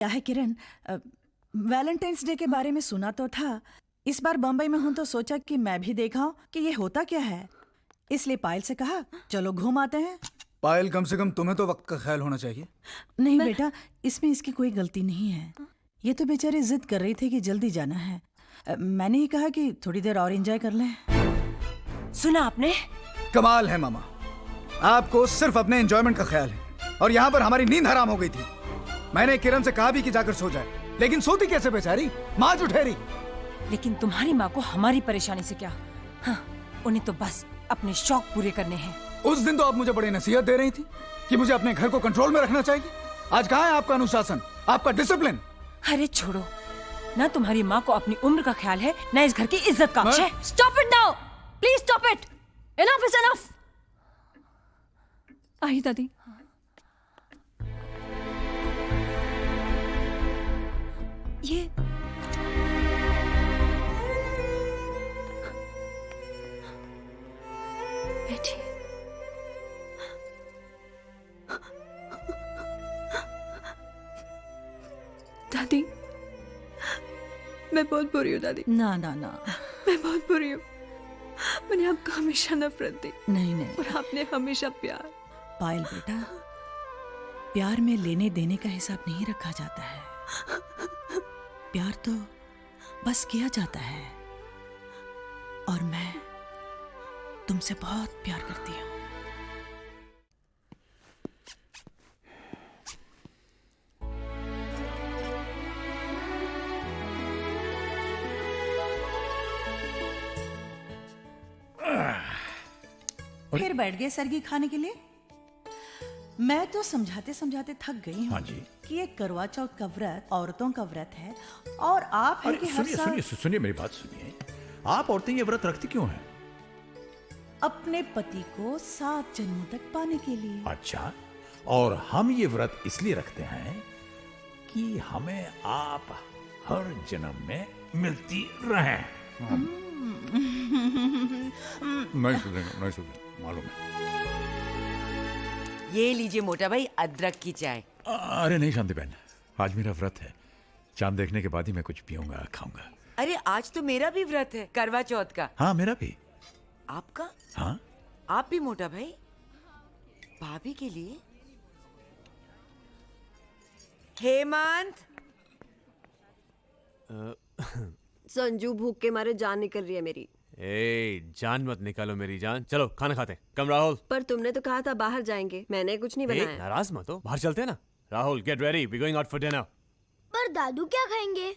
क्या है किरण, Valentine's day के बारे में सुना तो था। इस बार बम्बई में हूं तो सोचा कि मैं भी देखाऊं कि ये होता क्या है। इसलिए पायल से कहा चलो घूम आते हैं। पायल, कम से कम तुम्हें तो वक्त का ख्याल होना चाहिए। नहीं बेटा, इसमें इसकी कोई गलती नहीं है। ये तो बेचारी जिद कर रही थी कि जल्दी जाना है। मैंने ही कहा कि थोड़ी देर और एंजॉय कर लें। सुना आपने? कमाल है मामा, आपको सिर्फ अपने एंजॉयमेंट का ख्याल है और यहाँ पर हमारी नींद हराम हो गई थी। मैंने किरण से कहा भी कि जाकर सो जाए, लेकिन सोती कैसे बेचारी, माँ जो ठहरी। लेकिन तुम्हारी माँ को हमारी परेशानी से क्या? हाँ, उन्हें तो बस अपने शौक पूरे करने हैं। उस दिन तो आप मुझे बड़ी नसीहत दे रही थी कि मुझे अपने घर को कंट्रोल में रखना चाहिए। आज कहाँ है आपका अनुशासन, आपका डिसिप्लिन? अरे छोड़ो ना, तुम्हारी माँ को अपनी उम्र का ख्याल है ना इस घर की इज्जत का। Stop it now, please stop it. Enough is enough. आई दादी। ये बैठी। दादी, मैं बहुत बुरी हूँ दादी। ना ना ना, मैं बहुत बुरी हूँ। मैंने आपको हमेशा नफरत दी नहीं नहीं और आपने हमेशा प्यार। पायल बेटा, प्यार में लेने देने का हिसाब नहीं रखा जाता है। प्यार तो बस किया जाता है। और मैं तुमसे बहुत प्यार करती हूँ। फिर बैठ गए सरगी खाने के लिए। मैं तो समझाते समझाते थक गई हूँ। हाँ जी। कि ये करवा चौथ का व्रत औरतों का व्रत है और आप हैं कि हर सुनिए साल सुनिए सुनिए मेरी बात सुनिए। आप औरतें ये व्रत रखती क्यों हैं? अपने पति को 7 जन्मों तक पाने के लिए। अच्छा, और हम ये व्रत इसलिए रखते हैं कि हमें आप हर जन्म में मिलती रहें। नहीं सुनेगा मालूम है। ये लीजिए मोटा भाई, अदरक की चाय। अरे नहीं शांति बहन, आज मेरा व्रत है। चांद देखने के बाद ही मैं कुछ पीऊंगा खाऊंगा। अरे आज तो मेरा भी व्रत है, करवा चौथ का। हाँ मेरा भी। आपका? हाँ आप भी मोटा भाई? भाभी के लिए? हेमंत, संजू भूख के मारे जान निकल रही है मेरी। ए, जान मत निकालो मेरी जान। चलो खाना खाते हैं। कम राहुल। पर तुमने तो कहा था बाहर जाएंगे, मैंने कुछ नहीं बनाया। नाराज मत हो, बाहर चलते हैं ना। Rahul get ready, we going out for dinner. पर दादू क्या खाएंगे?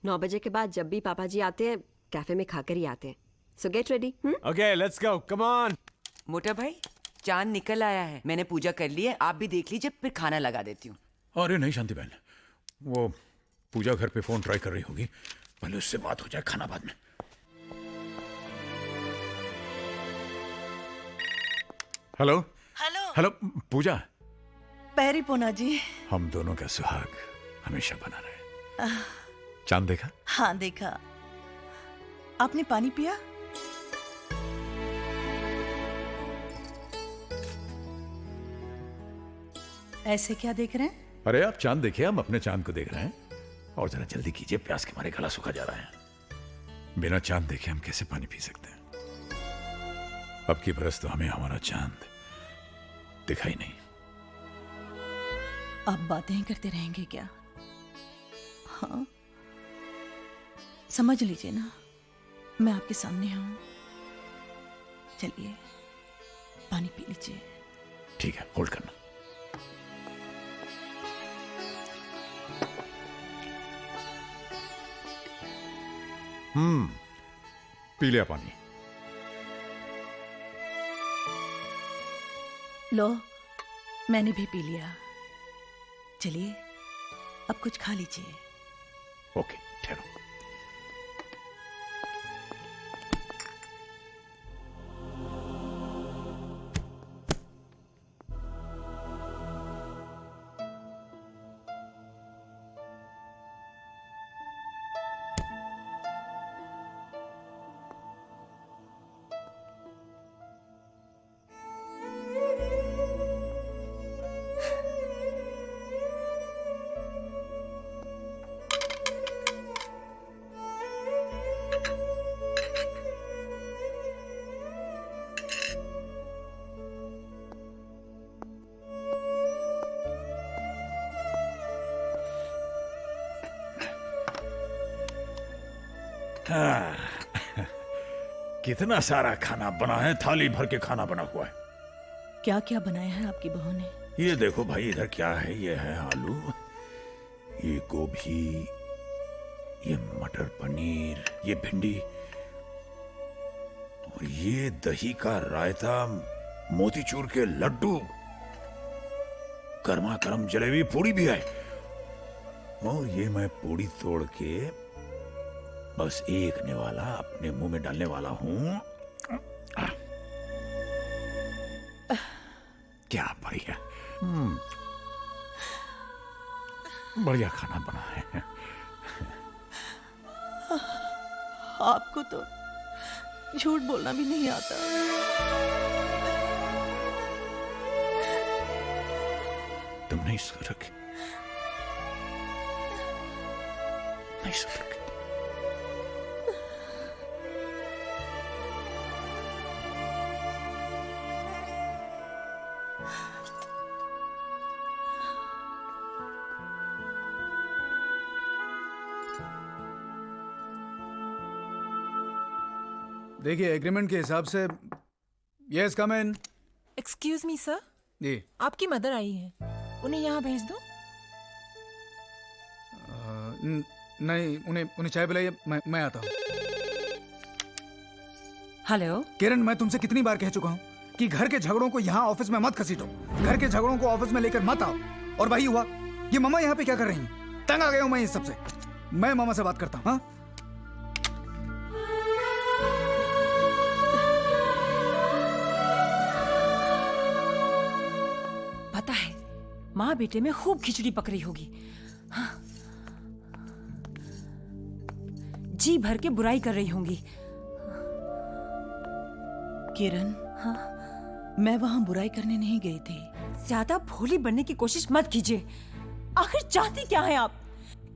9 बजे के बाद जब भी पापा जी आते हैं कैफे में खाकर ही आते हैं। सो get ready. Okay let's go, come on. मोटा भाई चांद निकल आया है, मैंने पूजा कर ली है, आप भी देख लीजिए, फिर खाना लगा देती हूँ। अरे नहीं शांति बहन, वो पूजा घर पे फोन ट्राई कर रही होगी, पहले उससे बात हो जाए, खाना बाद में। हेलो हेलो हेलो पूजा। पैरी पोना जी। हम दोनों का सुहाग हमेशा बना रहे। चांद देखा? हाँ देखा। आपने पानी पिया? ऐसे क्या देख रहे हैं? अरे आप चांद देखिए, हम अपने चांद को देख रहे हैं। और जरा जल्दी कीजिए, प्यास के मारे गला सूखा जा रहा है। बिना चांद देखे हम कैसे पानी पी सकते हैं? अब की बरस तो हमें हमारा चांद दिखाई नहीं। आप बातें ही करते रहेंगे क्या? हाँ, समझ लीजिए ना, मैं आपके सामने हूं। चलिए पानी पी लीजिए। ठीक है, होल्ड करना। पी लिया पानी। लो, मैंने भी पी लिया। चलिए अब कुछ खा लीजिए। ओके, ठहरो। कितना सारा खाना बना है, थाली भर के खाना बना हुआ है। क्या क्या बनाया है आपकी बहू ने? ये देखो भाई, इधर क्या है? ये है आलू, ये गोभी, ये मटर पनीर, ये भिंडी, और ये दही का रायता, मोतीचूर के लड्डू, गर्मा गर्म जलेबी, पूड़ी भी है। और ये मैं पूड़ी तोड़ के बस एक निवाला अपने मुंह में डालने वाला हूं। क्या बढ़िया, बढ़िया खाना बना है। आपको तो झूठ बोलना भी नहीं आता। तुम नहीं सुधरोगे, नहीं सुधरोगे। देखिए, एग्रीमेंट के हिसाब से यस कम इन। एक्सक्यूज मी सर, जी आपकी मदर आई है, उन्हें यहाँ भेज दो। नहीं, उन्हें चाय पिलाइए, मैं आता हूँ। हेलो किरण, मैं तुमसे कितनी बार कह चुका हूँ कि घर के झगड़ों को यहाँ ऑफिस में मत घसीटो, घर के झगड़ों को ऑफिस में लेकर मत आओ। और वही हुआ, ये मामा यहाँ पे क्या कर रही हैं? तंग आ गया हूँ मैं इस सबसे। मैं मामा से बात करता हूँ। हाँ, पता है माँ बेटे में खूब खिचड़ी पक रही होगी। हाँ। जी भर के बुराई कर रही होंगी। किरण, हाँ? मैं वहां बुराई करने नहीं गई थी। ज्यादा भोली बनने की कोशिश मत कीजिए। आखिर चाहती क्या है आप?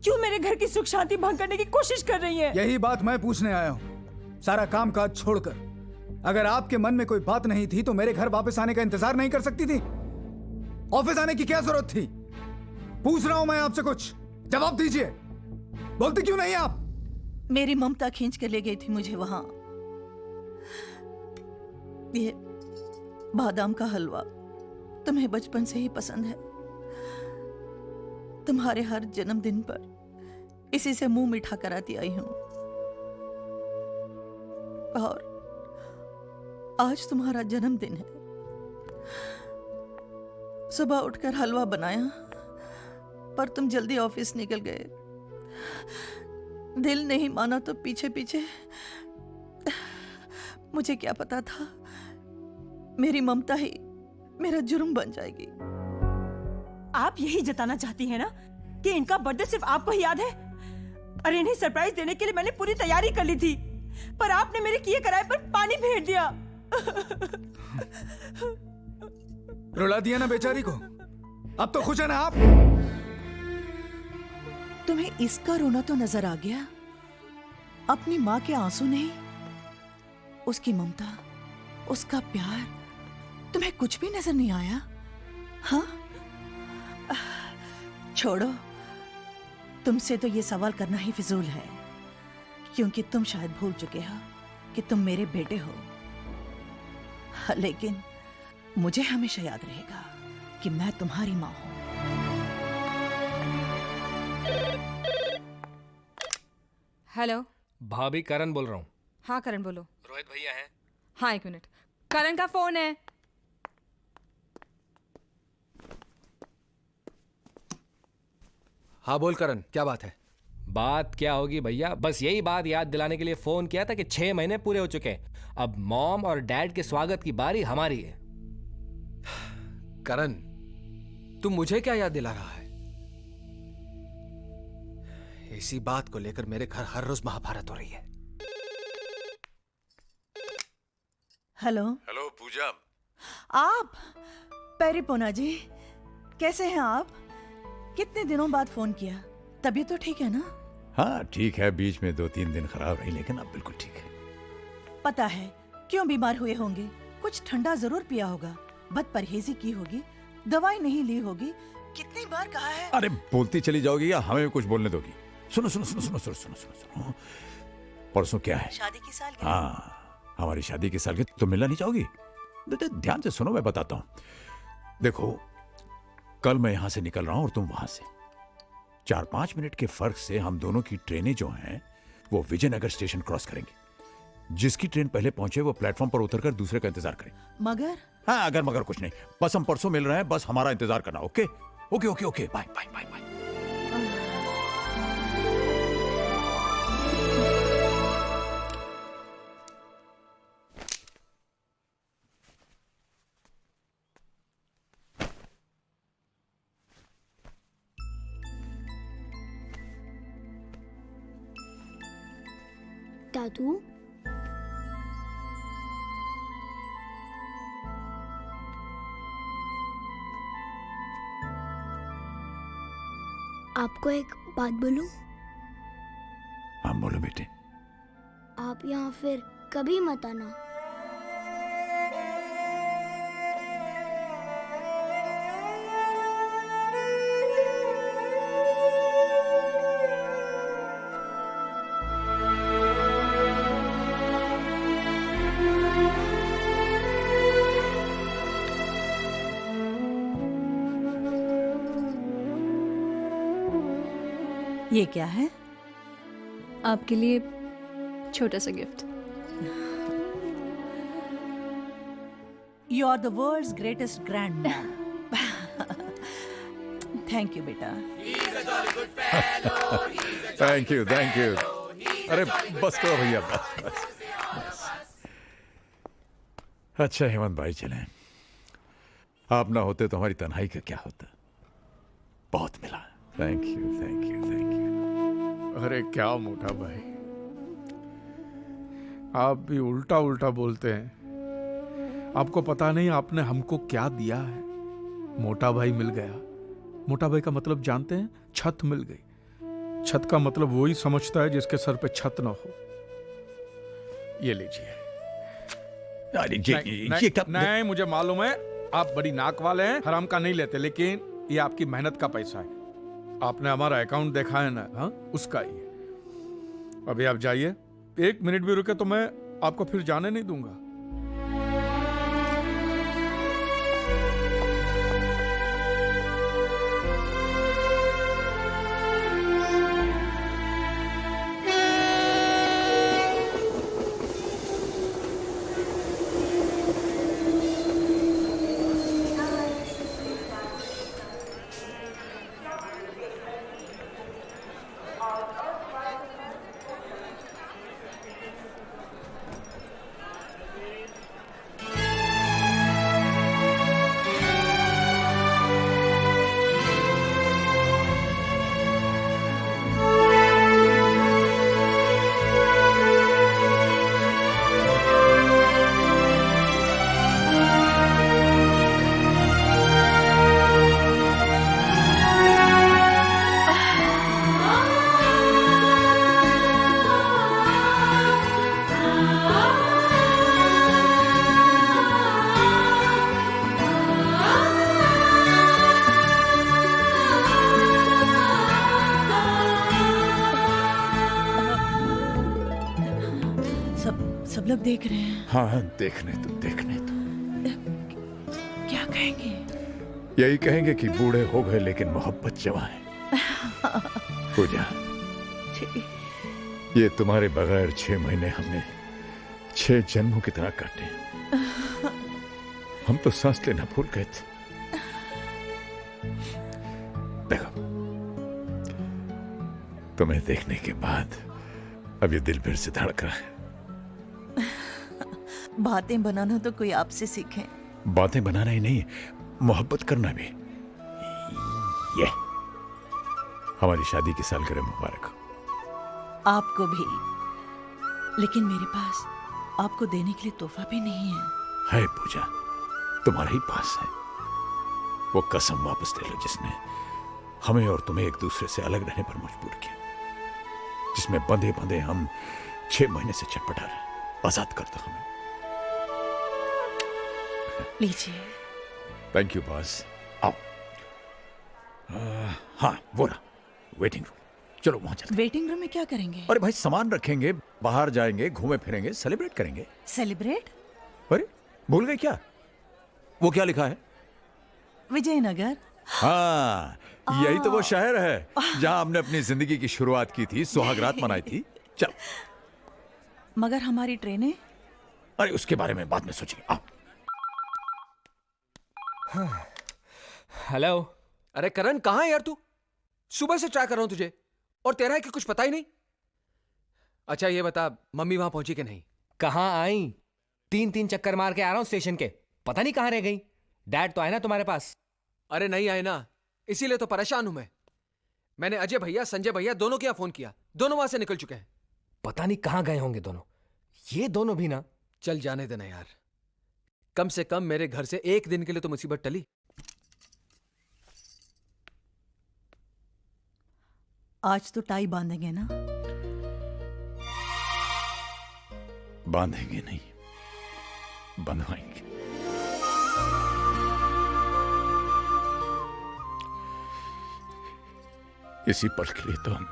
क्यों मेरे घर की सुख शांति भंग करने की कोशिश कर रही है? यही बात मैं पूछने आया हूँ। सारा काम काज छोड़कर अगर आपके मन में कोई बात नहीं थी तो मेरे घर वापस आने का इंतजार नहीं कर सकती थी? ऑफिस आने की क्या जरूरत थी? पूछ रहा हूं मैं आपसे, कुछ जवाब दीजिए। बोलते क्यों नहीं आप? मेरी ममता खींच के ले गई थी मुझे वहां। ये बादाम का हलवा तुम्हें बचपन से ही पसंद है। तुम्हारे हर जन्मदिन पर इसी से मुंह मीठा कराती आई हूं। और आज तुम्हारा जन्मदिन है। सुबह उठकर हलवा बनाया, पर तुम जल्दी ऑफिस निकल गए। दिल नहीं माना तो पीछे पीछे। मुझे क्या पता था मेरी ममता ही मेरा जुर्म बन जाएगी। आप यही जताना चाहती हैं ना कि इनका बर्थडे सिर्फ आपको ही याद है? अरे इन्हें सरप्राइज देने के लिए मैंने पूरी तैयारी कर ली थी, पर आपने मेरे किए कराए पर पानी फेर दिया। रुला दिया ना बेचारी को। अब तो खुश है ना आप? तुम्हें इसका रोना तो नजर आ गया, अपनी माँ के आंसू नहीं। उसकी ममता, उसका प्यार तुम्हें कुछ भी नजर नहीं आया? हाँ, छोड़ो, तुमसे तो ये सवाल करना ही फिजूल है, क्योंकि तुम शायद भूल चुके हो कि तुम मेरे बेटे हो। लेकिन मुझे हमेशा याद रहेगा कि मैं तुम्हारी माँ हूं। हेलो भाभी, करण बोल रहा हूँ। हाँ करण बोलो। रोहित भैया हैं? हाँ एक मिनट, करण का फोन है। हाँ बोल करण, क्या बात है? बात क्या होगी भैया, बस यही बात याद दिलाने के लिए फोन किया था कि 6 महीने पूरे हो चुके हैं। अब मॉम और डैड के स्वागत की बारी हमारी है। करण, तू मुझे क्या याद दिला रहा है? इसी बात को लेकर मेरे घर हर रोज महाभारत हो रही है। हेलो हेलो पूजा। आप? पेरिपोना जी, कैसे हैं आप? कितने दिनों बाद फोन किया। तबीयत तो ठीक है ना? हाँ ठीक है, बीच में 2-3 दिन खराब रही, लेकिन अब बिल्कुल ठीक है। पता है क्यों बीमार हुए होंगे? कुछ ठंडा जरूर पिया होगा, बद परहेजी की होगी, दवाई नहीं ली होगी। कितनी बार कहा है? अरे बोलती चली जाओगी या हमें भी कुछ बोलने दोगी? सुनो सुनो सुनो सुनो सुनो सुनो सुनो सुनो। परसों क्या है? शादी की साल हाँ, हमारी शादी की साल की तुम मिलना नहीं चाहोगी? ध्यान से सुनो, मैं बताता हूँ। देखो, कल मैं यहां से निकल रहा हूं और तुम वहां से। 4-5 मिनट के फर्क से हम दोनों की ट्रेनें जो हैं वो विजयनगर स्टेशन क्रॉस करेंगी। जिसकी ट्रेन पहले पहुंचे वो प्लेटफॉर्म पर उतरकर दूसरे का इंतजार करे। मगर हाँ, अगर मगर कुछ नहीं, बस हम परसों मिल रहे हैं, बस हमारा इंतजार करना। Okay okay okay okay, bye bye bye bye. दादू, आपको एक बात बोलूं? हाँ बोलो बेटे। आप यहाँ फिर कभी मत आना। ये क्या है? आपके लिए छोटा सा gift. You are the world's greatest grand man. Thank you बेटा। Thank you thank you. अरे बस करो भैया, बस बस बस। अच्छा हेमंत भाई, चलें। आप ना होते तो हमारी तन्हाई का क्या होता। बहुत मिला। Thank you thank you thank you. अरे क्या मोटा भाई, आप भी उल्टा उल्टा बोलते हैं। आपको पता नहीं आपने हमको क्या दिया है। मोटा भाई मिल गया। मोटा भाई का मतलब जानते हैं? छत मिल गई। छत का मतलब वही समझता है जिसके सर पे छत ना हो। ये लीजिए। नहीं, मुझे मालूम है आप बड़ी नाक वाले हैं, हराम का नहीं लेते, लेकिन ये आपकी मेहनत का पैसा है। आपने हमारा अकाउंट देखा है ना? हाँ, उसका ही है। अभी आप जाइए, 1 मिनट भी रुके तो मैं आपको फिर जाने नहीं दूंगा। सब लोग देख रहे हैं। हाँ हाँ, देखने तो देखने तो। क्या कहेंगे? यही कहेंगे कि बूढ़े हो गए लेकिन मोहब्बत जवां है। पूजा, ये तुम्हारे बगैर 6 महीने हमने 6 जन्मों की तरह काटे। हम तो सांस लेना भूल गए थे। देखो, तुम्हें देखने के बाद अब ये दिल फिर से धड़क रहा है। बातें बनाना तो कोई आपसे सीखे। बातें बनाना ही नहीं, मोहब्बत करना भी। ये हमारी शादी की सालगिरह मुबारक हो। आपको भी। लेकिन मेरे पास आपको देने के लिए तोहफा भी नहीं है। है पूजा, तुम्हारे ही पास है। वो कसम वापस ले लो जिसने हमें और तुम्हें एक दूसरे से अलग रहने पर मजबूर किया, जिसमें बंधे बंधे हम 6 महीने से छटपटा रहे। आजाद कर दो हमें। लीजिए। Thank you boss. आओ। हाँ, वो रहा वेटिंग रूम। चलो वहां चलते। वेटिंग रूम में क्या करेंगे? अरे भाई, सामान रखेंगे। बाहर जाएंगे, घूमे फिरेंगे, सेलिब्रेट करेंगे। सेलिब्रेट? अरे भूल गए क्या? वो क्या लिखा है? विजयनगर। हाँ, यही तो वो शहर है जहां हमने अपनी जिंदगी की शुरुआत की थी, सुहागरात मनाई थी। चल। मगर हमारी ट्रेनें? अरे उसके बारे में बाद में सोचेंगे। आओ। हेलो। अरे करण, कहाँ है यार तू? सुबह से ट्राई कर रहा हूं तुझे, और तेरा है कि कुछ पता ही नहीं। अच्छा ये बता, मम्मी वहां पहुंची कि नहीं? कहाँ आई? 3 चक्कर मार के आ रहा हूं स्टेशन के, पता नहीं कहाँ रह गई। डैड तो आए ना तुम्हारे पास? अरे नहीं आए ना, इसीलिए तो परेशान हूं मैं। मैंने अजय भैया, संजय भैया दोनों के यहाँ फोन किया, दोनों वहां से निकल चुके हैं। पता नहीं कहाँ गए होंगे दोनों। ये दोनों भी ना। चल जाने देना यार, कम से कम मेरे घर से एक दिन के लिए तो मुसीबत टली। आज तो टाई बांधेंगे ना? बांधेंगे नहीं, बंधवाएंगे। इसी पल के लिए तो हम